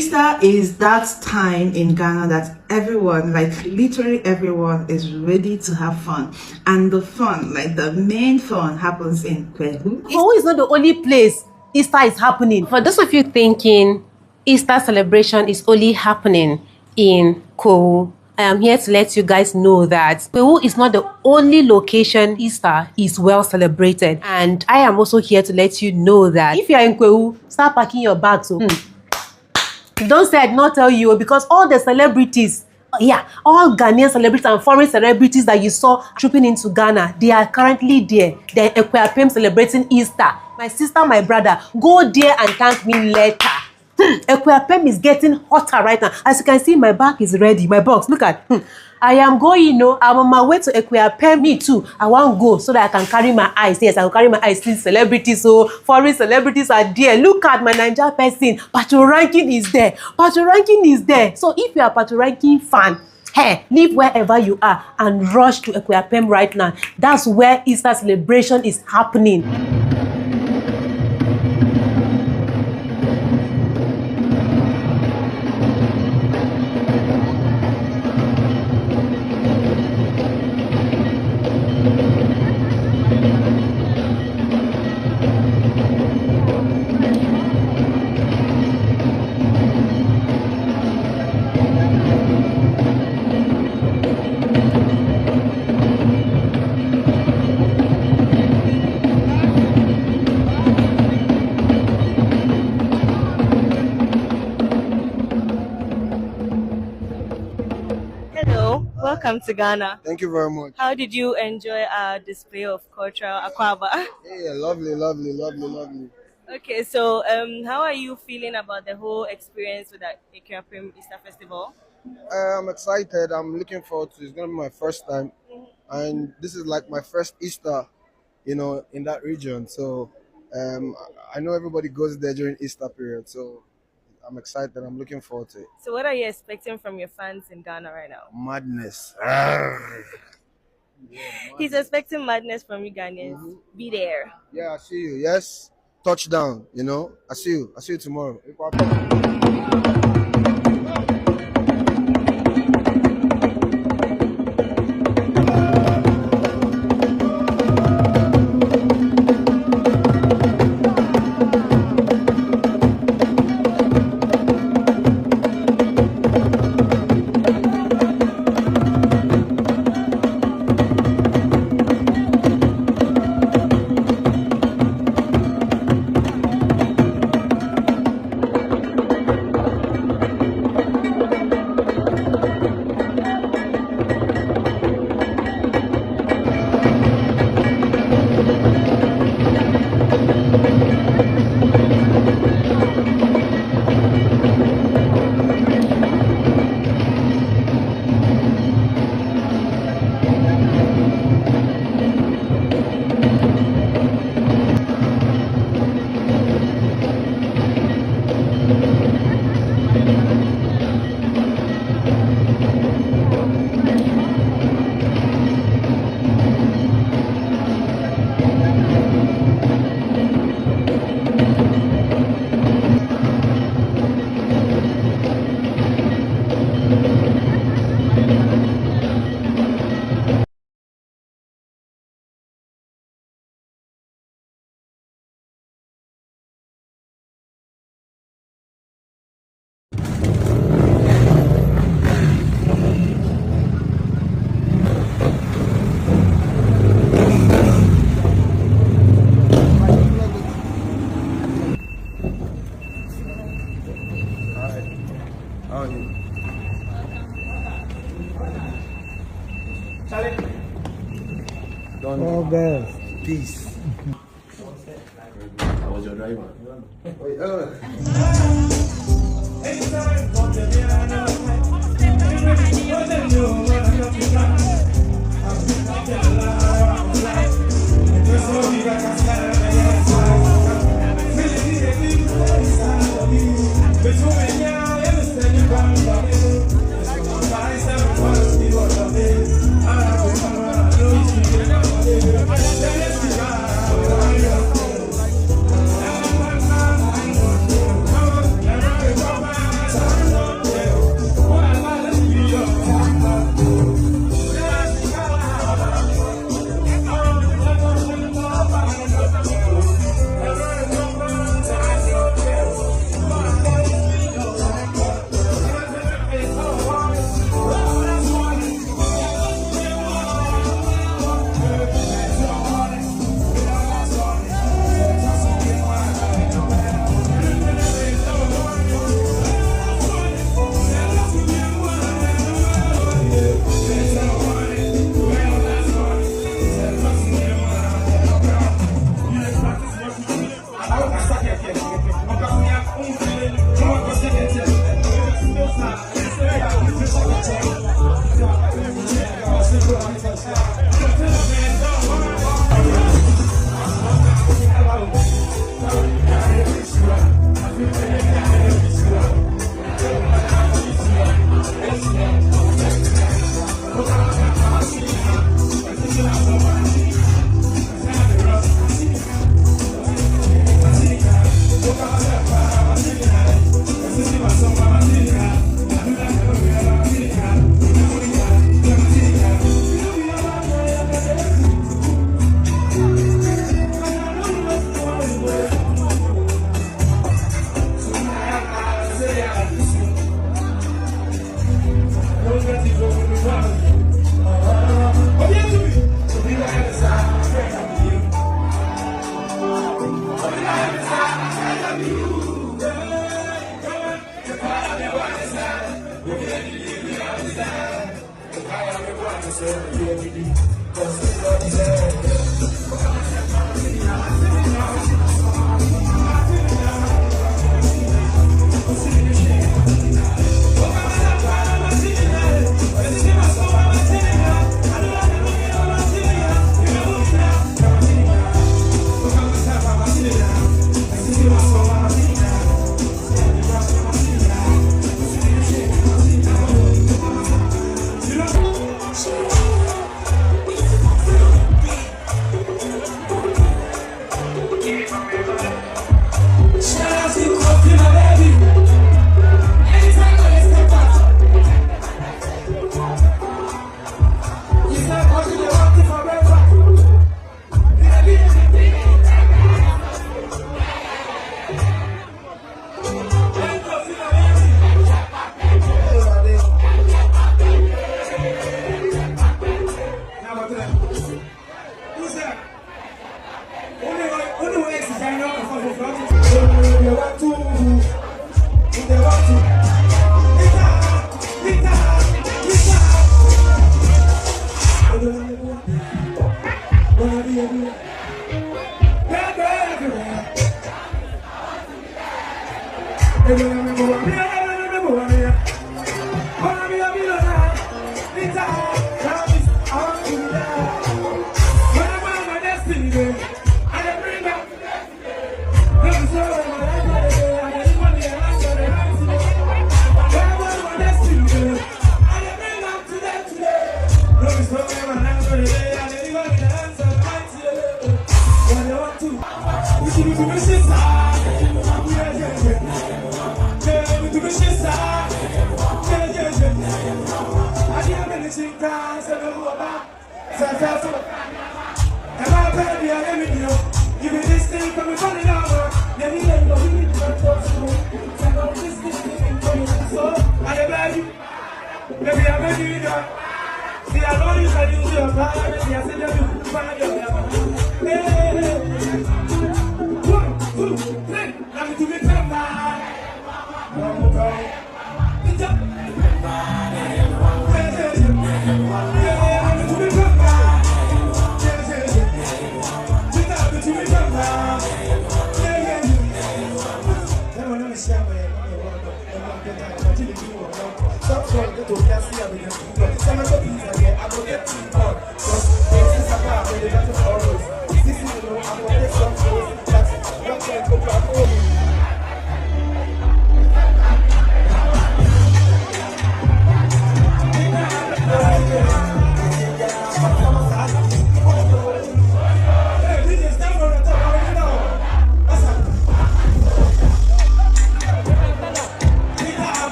Easter is that time in Ghana that everyone, like literally everyone, is ready to have fun. And the fun, like the main fun, happens in Kwehu. Kwehu is not the only place Easter is happening. For those of you thinking Easter celebration is only happening in Kwehu, I am here to let you guys know that Kwehu is not the only location Easter is well celebrated. And I am also here to let you know that if you are in Kwehu, start packing your bags. So. Don't say I did not tell you, because all the celebrities, all Ghanaian celebrities and foreign celebrities that you saw trooping into Ghana, they are currently there. They're in Akuapem celebrating Easter. My sister, my brother, go there and thank me later. Akuapem is getting hotter right now. As you can see, my bag is ready. My box, look at. I am going, I'm on my way to Akuapem. Me too. I want to go so that I can carry my eyes. Yes, I will carry my eyes. See celebrities, so foreign celebrities are there. Look at my Nigeria person. Pato Ranking is there. Pato Ranking is there. So if you are a Pato Ranking fan, hey, leave wherever you are and rush to Akuapem right now. That's where Easter celebration is happening. Welcome to Ghana. Thank you very much. How did you enjoy our display of cultural Aquaba? Yeah, lovely. Okay, so how are you feeling about the whole experience with the Akuapem Easter Festival? I'm excited. I'm looking forward to it. It's going to be my first time. And this is like my first Easter, in that region. So I know everybody goes there during Easter period. So I'm excited. I'm looking forward to it. So what are you expecting from your fans in Ghana right now? Madness. He's expecting madness from you Ghanaians. Be there. Yeah, I see you. Yes. Touchdown, I see you. I see you tomorrow. All best. Peace. I was your driver.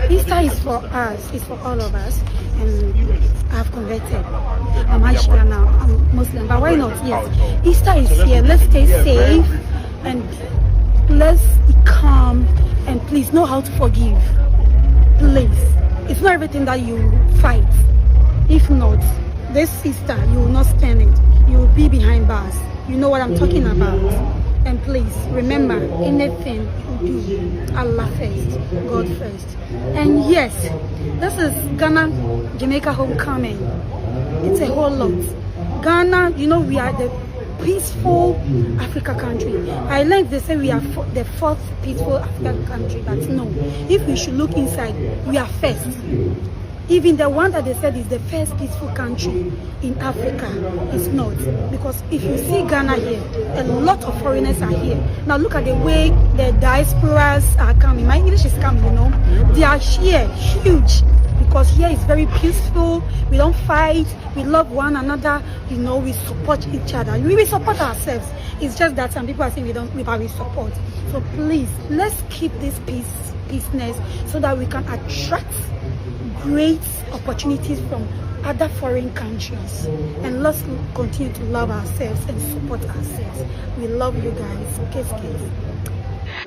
Easter is for us, it's for all of us, and I've converted. I'm Aisha now, I'm Muslim, but why not? Yes, Easter is here. Let's stay safe and let's be calm, and please know how to forgive. Please, it's not everything that you fight. If not, this Easter you will not spend it. You will be behind bars. You know what I'm talking about. And please remember, anything you do, Allah first, God first. And yes, this is Ghana Jamaica homecoming. It's a whole lot. Ghana, you know, we are the peaceful Africa country. I learned they say we are the fourth peaceful African country, but no. If we should look inside, we are first. Even the one that they said is the first peaceful country in Africa is not. Because if you see Ghana here, a lot of foreigners are here. Now look at the way the diasporas are coming. My English is coming, you know. They are here, huge. Because here is very peaceful. We don't fight. We love one another. You know, we support each other. We support ourselves. It's just that some people are saying we don't, but we support. So please, let's keep this peaceness so that we can attract great opportunities from other foreign countries, and let's continue to love ourselves and support ourselves. We love you guys. Kiss, kiss.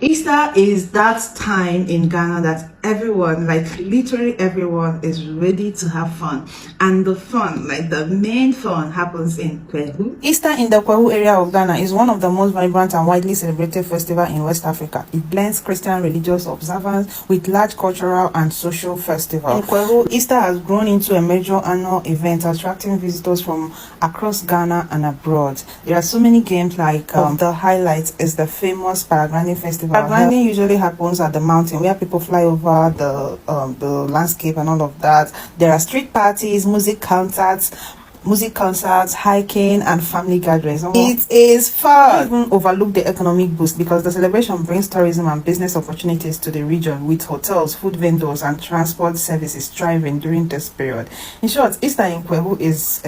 Easter is that time in Ghana that everyone, like literally everyone, is ready to have fun. And the fun, like the main fun, happens in Kwehu. Easter in the Kwehu area of Ghana is one of the most vibrant and widely celebrated festivals in West Africa. It blends Christian religious observance with large cultural and social festivals. In Kwehu, Easter has grown into a major annual event attracting visitors from across Ghana and abroad. There are so many games like the highlight is the famous paragliding festival. Paragliding usually happens at the mountain where people fly over the landscape and all of that. There are street parties, music concerts, hiking, and family gatherings. It is fun. Don't even overlook the economic boost because the celebration brings tourism and business opportunities to the region, with hotels, food vendors, and transport services thriving during this period. In short, Easter in Kwehu is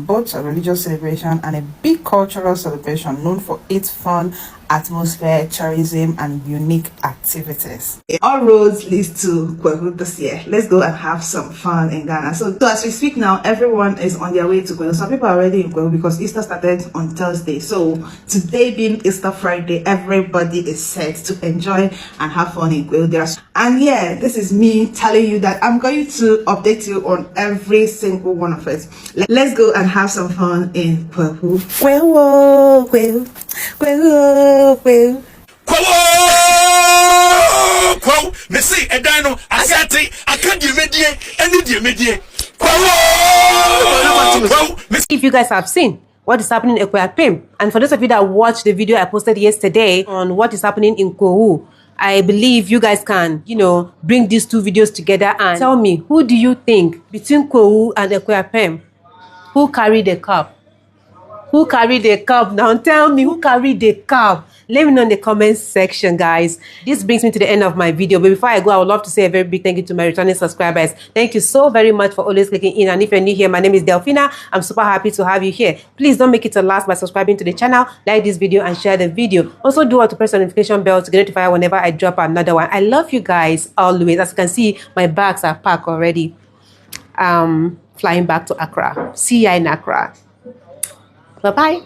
both a religious celebration and a big cultural celebration known for its fun atmosphere, tourism, and unique activities. All roads lead to Kwehu this year. Let's go and have some fun in Ghana. So as we speak now, everyone is on their way to Kwehu. Some people are already in Kwehu because Easter started on Thursday. So today being Easter Friday, everybody is set to enjoy and have fun in Kwehu. And yeah, this is me telling you that I'm going to update you on every single one of it. Let's go and have some fun in Kwehu. Kwehu, Kwehu, Kwehu. Well, me say a dino, I can't give it If you guys have seen what is happening in Akuapem, and for those of you that watched the video I posted yesterday on what is happening in Kwehu, I believe you guys can, bring these two videos together and tell me, who do you think between Kwehu and Akuapem, who carried the cup? Who carried the cup? Now tell me, who carried the cup? Let me know in the comments section, guys. This brings me to the end of my video. But before I go, I would love to say a very big thank you to my returning subscribers. Thank you so very much for always clicking in. And if you're new here, my name is Delphina. I'm super happy to have you here. Please don't make it a last by subscribing to the channel, like this video, and share the video. Also, do want to press the notification bell to get notified whenever I drop another one. I love you guys always. As you can see, my bags are packed already. Flying back to Accra. See ya in Accra. Bye-bye.